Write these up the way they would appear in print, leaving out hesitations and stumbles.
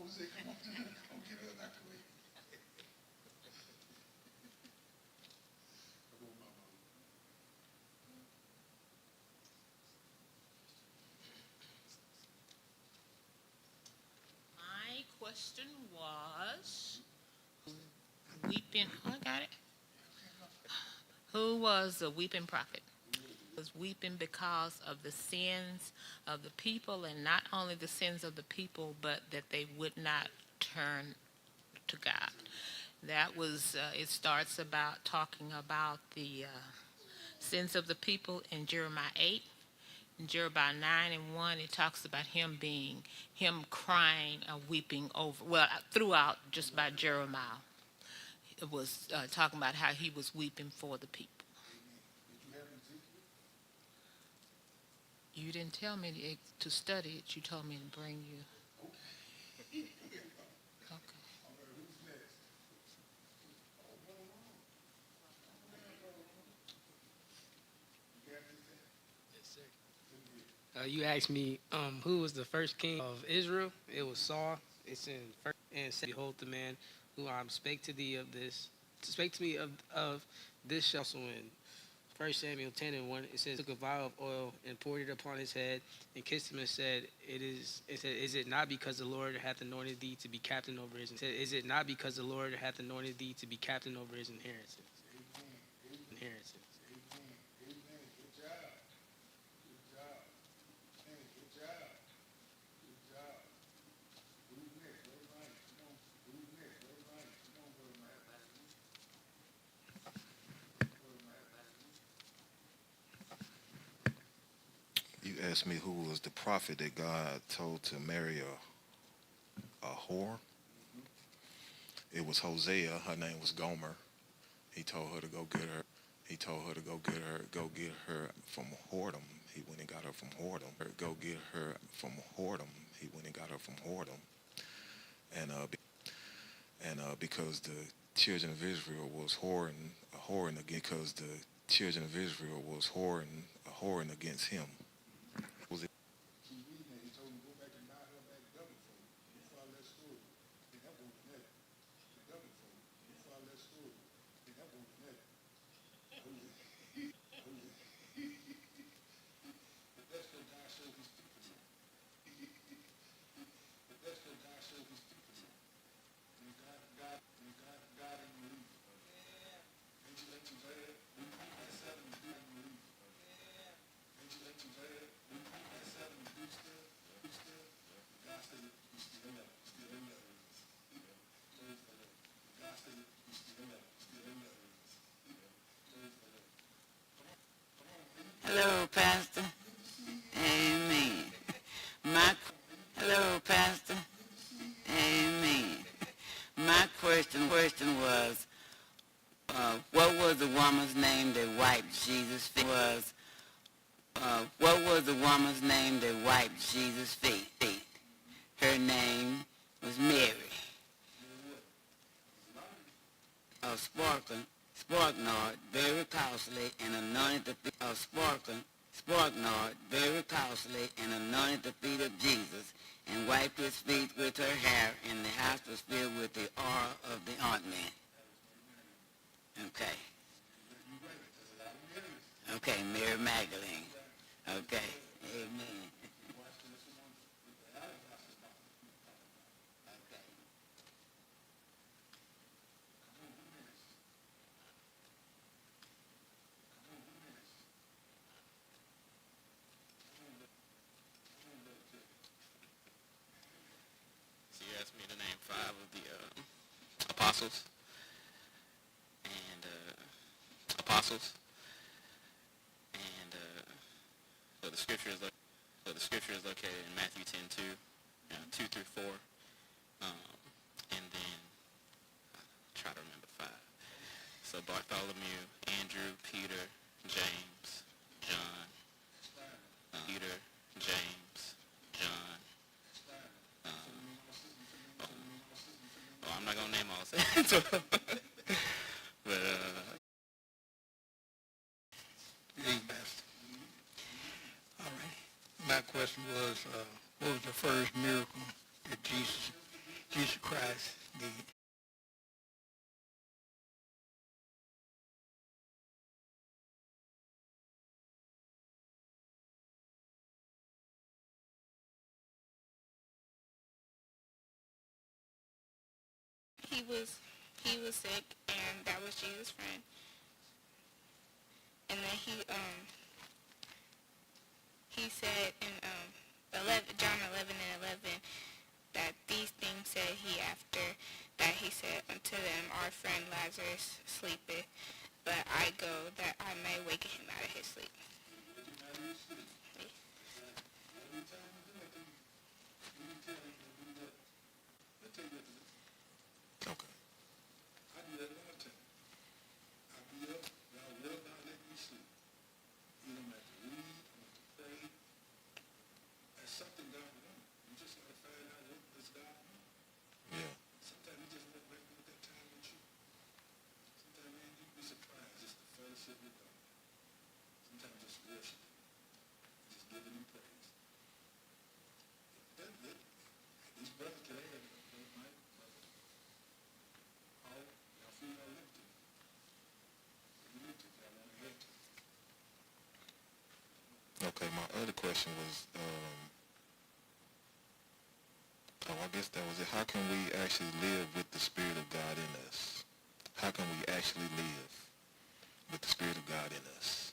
Jose, come on, come on, get her out the way. Come on, Mama. My question was, weeping, oh, I got it. Who was the weeping prophet? Was weeping because of the sins of the people, and not only the sins of the people, but that they would not turn to God. That was, it starts about talking about the sins of the people in Jeremiah 8. In Jeremiah 9 and 1, it talks about him crying and weeping over, well, throughout just by Jeremiah. It was talking about how he was weeping for the people. You didn't tell me to study it. You told me to bring you. Okay. You asked me who was the first king of Israel. It was Saul. It's in first and said, behold the man who spake to thee of this, spake to me of this also in 1 Samuel 10:1. It says, took a vial of oil and poured it upon his head and kissed him and said, is it not because the Lord hath anointed thee to be captain over his inheritance? Is it not because the Lord hath anointed thee to be captain over his inheritance? Inheritance. You asked me who was the prophet that God told to marry a whore. It was Hosea. Her name was Gomer. He told her to go get her. He told her to go get her from whoredom. He went and got her from whoredom. Go get her from whoredom. He went and got her from whoredom. And because the children of Israel was whoring again, because the children of Israel was whoring against him. Was it? Keep reading it. He told him to go back and buy her back double fold. You follow that story. And that won't net. The double fold. You follow that story. And that won't net. But that's what God showed his people now. But that's what God showed his people now. And God ain't believe. Ain't you let you say it? That seven is God ain't believe. Ain't you let you say it? That seven is do still. God said it, you still in love. Still in love. God said it, you still in love. Still in love. Hello, Pastor. Amen. Hello, Pastor. Amen. My question was, what was the woman's name that wiped Jesus' feet? What was the woman's name that wiped Jesus' feet? Her name was Mary. Of sparknard, very costly, and anointed the feet of sparknard, very costly, and anointed the feet of Jesus, and wiped his feet with her hair, and the house was filled with the oil of the ointment. Okay. Okay, Mary Magdalene. Okay. Amen. So you asked me to name 5 of the apostles, and so the scripture is located in Matthew 10:2, 2 through 4, and then try to remember 5. So Bartholomew, Andrew, Peter, James, John, Peter, James, John. I'm not gonna name all 7. But All right. My question was, what was the first miracle that Jesus Jesus Christ, the He was sick, and that was Jesus' friend. And then he said in 11, John 11:11 that these things said he after that he said unto them, our friend Lazarus sleepeth, but I go that I may waken him out of his sleep. Okay. I do that all the time. I be up, y'all will not let me sleep. You don't have to read, you don't have to pray. That's something God wants. You just got to find out what does God want. Yeah. Sometimes he just want to with that time with you. Sometimes, man, you'd be surprised just the fellowship with God. Sometimes just worship him. Just giving him praise. These brothers today, Brother Mike, Brother Paul, y'all feel y'all lifted. You lifted, y'all want to lift. Okay, my other question was, I guess that was it. How can we actually live with the Spirit of God in us? How can we actually live with the Spirit of God in us?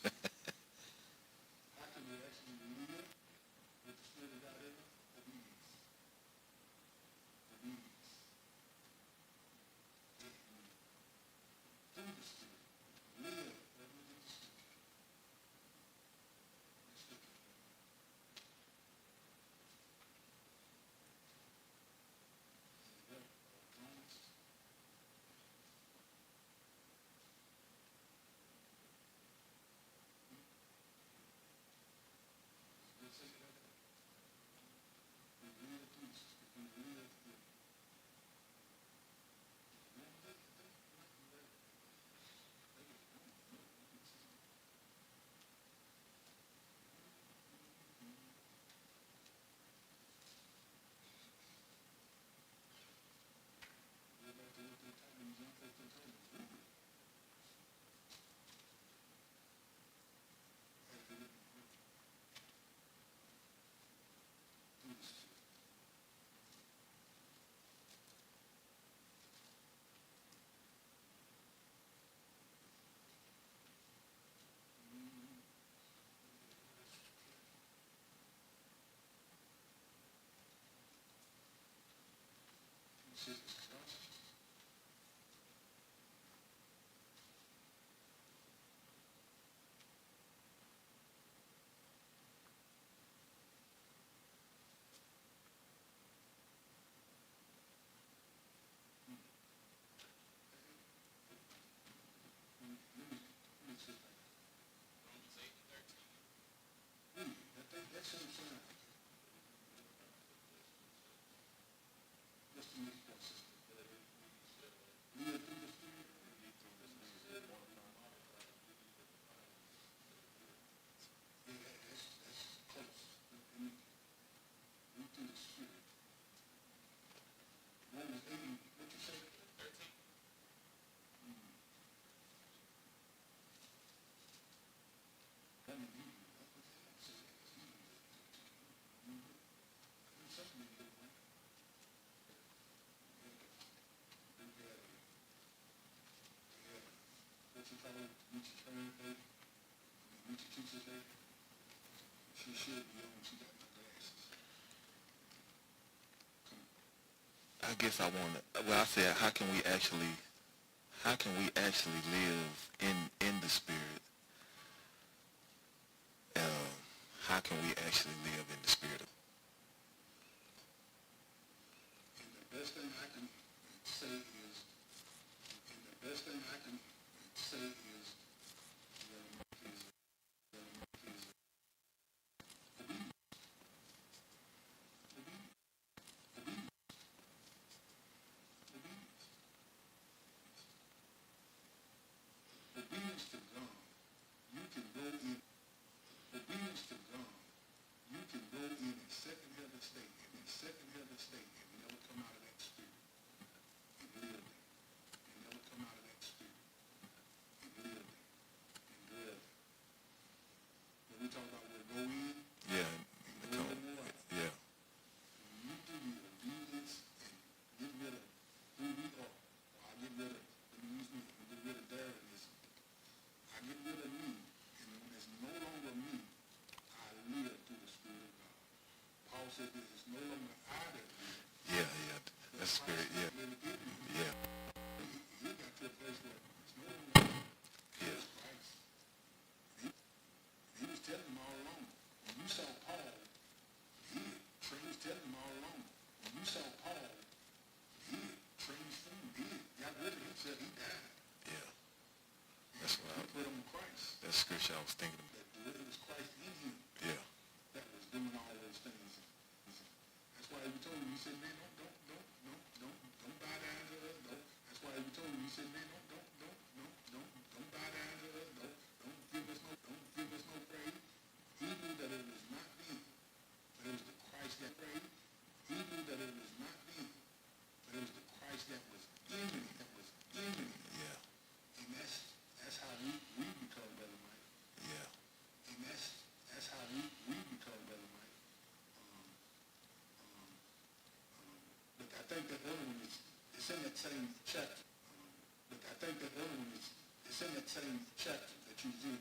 How can we actually live with the Spirit of God in us? Obedience. Obedience. Through the Spirit. Live. Let me get the Spirit. Let's look at it. Romans. Let's take it like that. We live through the Spirit. We live through it. She should be on. She got my glasses. I guess I want to, well, I said, how can we actually live in the Spirit? How can we actually live in the Spirit? And the best thing I can say is, obedience to God. You can go in can go in a second heaven state, and never come out of that spirit. And live there. And never come out of that spirit. And live there. And dwell there. When we talk about we'll go in, Yeah. and go in the water, Yeah. when you do your obedience and get rid of who we are, or I get rid of, let me use me, I get rid of Darrenism. I get rid of me, and when it's no longer me, I live through the Spirit of God. Paul said this, it's no longer I that live, Yeah. Yeah. That spirit. Yeah. but Christ liveth in me. Yeah. He got to a place where it's no longer me, Yeah. it's Christ. He was telling them all along, when you saw Paul, Trey was telling them all along, when you saw Paul, Trey's food, got rid of him, said he died. Yeah. That's what He put him on Christ. that scripture I was thinking about. That it was Christ in him Yeah. that was doing all those things. That's why he told him, he said, man, don't bow down to us. That's why he told him, he said, man, don't bow down to us. Don't give us no praise. He knew that it was not them, but it was the Christ that prayed. He knew that it was not them, but it was the Christ that was in me, Yeah. And that's how we become better, Mike. Yeah. And that's how we become better, Mike. But I think that other one it's in that same chapter. But I think that other one it's in that same chapter that you was in,